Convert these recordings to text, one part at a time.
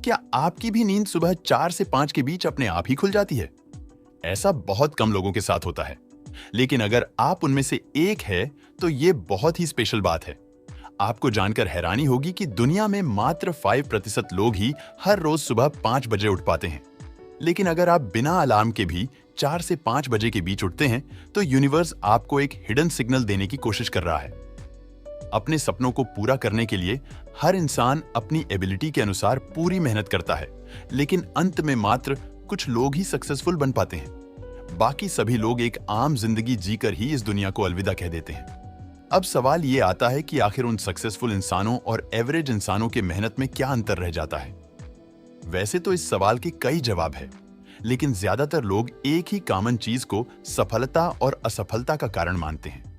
क्या आपकी भी नींद सुबह 4 से 5 के बीच अपने आप ही खुल जाती है? ऐसा बहुत कम लोगों के साथ होता है, लेकिन अगर आप उनमें से एक है, तो ये बहुत ही स्पेशल बात है। आपको जानकर हैरानी होगी कि दुनिया में मात्र 5% लोग ही हर रोज सुबह 5 बजे उठ पाते हैं। लेकिन अगर आप बिना अलार्म के भी 4 से 5 बजे के बीच उठते हैं, तो यूनिवर्स आपको एक हिडन सिग्नल देने की कोशिश कर रहा है। अपने सपनों को पूरा करने के लिए हर इंसान अपनी एबिलिटी के अनुसार पूरी मेहनत करता है, लेकिन अंत में मात्र कुछ लोग ही सक्सेसफुल बन पाते हैं। बाकी सभी लोग एक आम जिंदगी जीकर ही इस दुनिया को अलविदा कह देते हैं। अब सवाल ये आता है कि आखिर उन सक्सेसफुल इंसानों और एवरेज इंसानों के मेहनत में क्या अंतर रह जाता है? वैसे तो इस सवाल के कई जवाब है, लेकिन ज्यादातर लोग एक ही कॉमन चीज को सफलता और असफलता का कारण मानते हैं।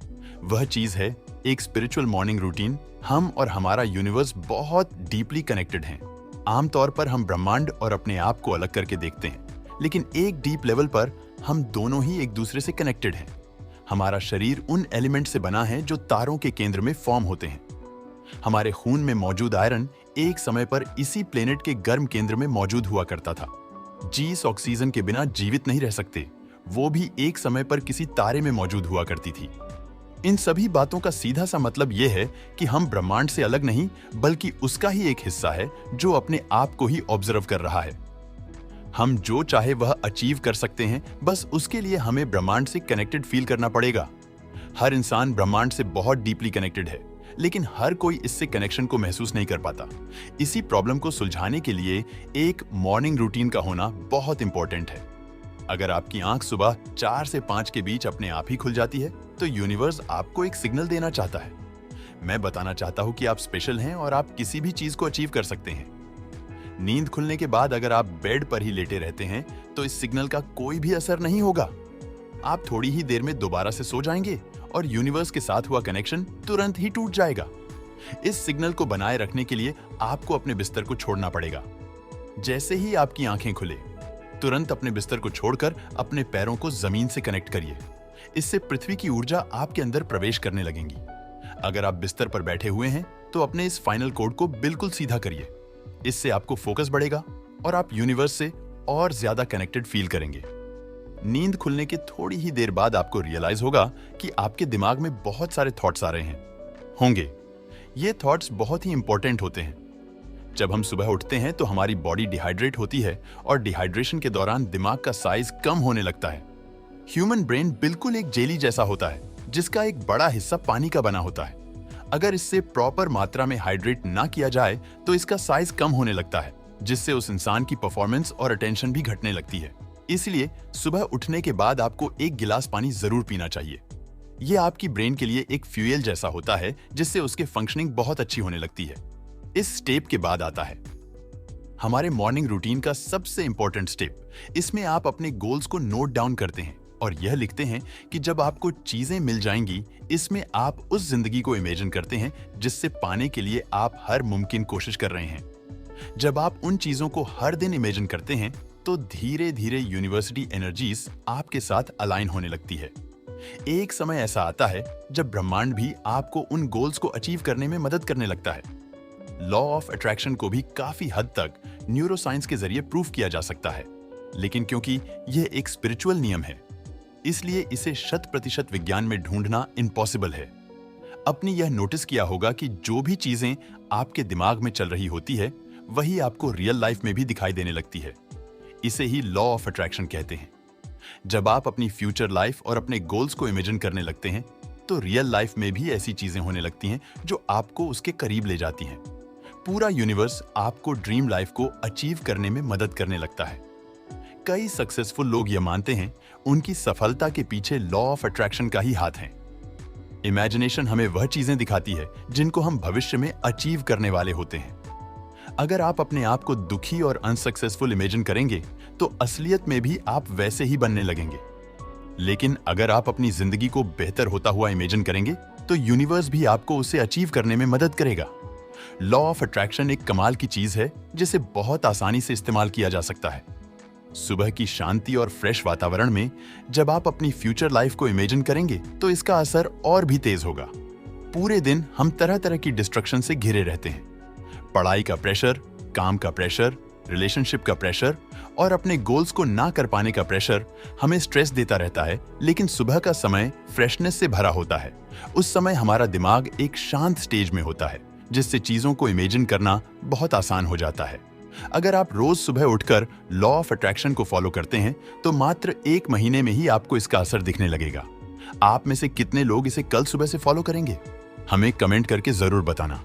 वह चीज है एक स्पिरिचुअल मॉर्निंग रूटीन। हम और हमारा यूनिवर्स बहुत डीपली कनेक्टेड हैं। आमतौर पर हम ब्रह्मांड और अपने आप को अलग करके देखते हैं, लेकिन एक डीप लेवल पर हम दोनों ही एक दूसरे से कनेक्टेड हैं। हमारा शरीर उन एलिमेंट से बना है जो तारों के केंद्र में फॉर्म होते हैं। हमारे खून में मौजूद आयरन एक समय पर इसी प्लेनेट के गर्म केंद्र में मौजूद हुआ करता था। जीस ऑक्सीजन के बिना जीवित नहीं रह सकते, वो भी एक समय पर किसी तारे में मौजूद हुआ करती थी। इन सभी बातों का सीधा सा मतलब यह है कि हम ब्रह्मांड से अलग नहीं, बल्कि उसका ही एक हिस्सा है जो अपने आप को ही ऑब्जर्व कर रहा है। हम जो चाहे वह अचीव कर सकते हैं, बस उसके लिए हमें ब्रह्मांड से कनेक्टेड फील करना पड़ेगा। हर इंसान ब्रह्मांड से बहुत डीपली कनेक्टेड है, लेकिन हर कोई इससे कनेक्शन को महसूस नहीं कर पाता। इसी प्रॉब्लम को सुलझाने के लिए एक मॉर्निंग रूटीन का होना बहुत इंपॉर्टेंट है। अगर आपकी आंख सुबह 4 से 5 के बीच अपने आप ही खुल जाती है, तो यूनिवर्स आपको एक सिग्नल देना चाहता है। मैं बताना चाहता हूं कि आप स्पेशल हैं और आप किसी भी चीज को अचीव कर सकते हैं। नींद खुलने के बाद अगर आप बेड पर ही लेटे रहते हैं, तो इस सिग्नल का कोई भी असर नहीं होगा। आप थोड़ी ही देर में दोबारा से सो जाएंगे और यूनिवर्स के साथ हुआ कनेक्शन तुरंत ही टूट जाएगा। इस सिग्नल को बनाए रखने के लिए आपको अपने बिस्तर को छोड़ना पड़ेगा। जैसे ही आपकी आंखें खुले, तुरंत अपने बिस्तर को छोड़कर अपने पैरों को जमीन से कनेक्ट करिए। इससे पृथ्वी की ऊर्जा आपके अंदर प्रवेश करने लगेगी। अगर आप बिस्तर पर बैठे हुए हैं, तो अपने इस फाइनल कोड को बिल्कुल सीधा करिए। इससे आपको फोकस बढ़ेगा और आप यूनिवर्स से और ज्यादा कनेक्टेड फील करेंगे। नींद खुलने के थोड़ी ही देर बाद आपको रियलाइज होगा कि आपके दिमाग में बहुत सारे थॉट्स आ रहे होंगे। ये थॉट्स बहुत ही इंपॉर्टेंट होते हैं। जब हम सुबह उठते हैं तो हमारी बॉडी डिहाइड्रेट होती है और डिहाइड्रेशन के दौरान दिमाग का साइज कम होने लगता है। ह्यूमन ब्रेन बिल्कुल एक जेली जैसा होता है, जिसका एक बड़ा हिस्सा पानी का बना होता है। अगर इससे प्रॉपर मात्रा में हाइड्रेट ना किया जाए, तो इसका साइज कम होने लगता है, जिससे उस इंसान की परफॉर्मेंस और अटेंशन भी घटने लगती है। इसलिए सुबह उठने के बाद आपको 1 गिलास पानी जरूर पीना चाहिए। यह आपकी ब्रेन के लिए एक फ्यूल जैसा होता है, जिससे उसके फंक्शनिंग बहुत अच्छी होने लगती है। इस स्टेप के बाद आता है हमारे मॉर्निंग रूटीन का सबसे इंपॉर्टेंट स्टेप। इसमें आप अपने गोल्स को नोट डाउन करते हैं और यह लिखते हैं कि जब आपको चीजें मिल जाएंगी, इसमें आप उस जिंदगी को इमेजिन करते हैं जिससे पाने के लिए आप हर मुमकिन कोशिश कर रहे हैं। जब आप उन चीजों को हर दिन इमेजिन करते हैं, तो धीरे धीरे यूनिवर्सिटी एनर्जीज आपके साथ अलाइन होने लगती है। एक समय ऐसा आता है जब ब्रह्मांड भी आपको उन गोल्स को अचीव करने में मदद करने लगता है। लॉ ऑफ अट्रैक्शन को भी काफी हद तक न्यूरोसाइंस के जरिए प्रूव किया जा सकता है, लेकिन क्योंकि यह एक स्पिरिचुअल नियम है, इसलिए इसे 100% विज्ञान में ढूंढना इम्पॉसिबल है। आपने यह नोटिस किया होगा कि जो भी चीजें आपके दिमाग में चल रही होती है, वही आपको रियल लाइफ में भी दिखाई देने लगती है। इसे ही लॉ ऑफ अट्रैक्शन कहते हैं। जब आप अपनी फ्यूचर लाइफ और अपने गोल्स को इमेजिन करने लगते हैं, तो रियल लाइफ में भी ऐसी चीजें होने लगती हैं जो आपको उसके करीब ले जाती हैं। पूरा यूनिवर्स आपको ड्रीम लाइफ को अचीव करने में मदद करने लगता है। कई सक्सेसफुल लोग ये मानते हैं उनकी सफलता के पीछे लॉ ऑफ अट्रैक्शन का ही हाथ है। इमेजिनेशन हमें वह चीजें दिखाती है जिनको हम भविष्य में अचीव करने वाले होते हैं। अगर आप अपने आप को दुखी और अनसक्सेसफुल इमेजिन करेंगे, तो असलियत में भी आप वैसे ही बनने लगेंगे। लेकिन अगर आप अपनी जिंदगी को बेहतर होता हुआ इमेजिन करेंगे, तो यूनिवर्स भी आपको उसे अचीव करने में मदद करेगा। लॉ ऑफ अट्रैक्शन एक कमाल की चीज है जिसे बहुत आसानी से इस्तेमाल किया जा सकता है। सुबह की शांति और फ्रेश वातावरण में जब आप अपनी फ्यूचर लाइफ को इमेजिन करेंगे, तो इसका असर और भी तेज होगा। पूरे दिन हम तरह तरह की डिस्ट्रक्शन से घिरे रहते हैं। पढ़ाई का प्रेशर, काम का प्रेशर, रिलेशनशिप का प्रेशर और अपने गोल्स को ना कर पाने का प्रेशर हमें स्ट्रेस देता रहता है, लेकिन सुबह का समय फ्रेशनेस से भरा होता है। उस समय हमारा दिमाग एक शांत स्टेज में होता है, जिससे चीजों को इमेजिन करना बहुत आसान हो जाता है। अगर आप रोज सुबह उठकर लॉ ऑफ अट्रैक्शन को फॉलो करते हैं, तो मात्र 1 महीने में ही आपको इसका असर दिखने लगेगा। आप में से कितने लोग इसे कल सुबह से फॉलो करेंगे? हमें कमेंट करके जरूर बताना।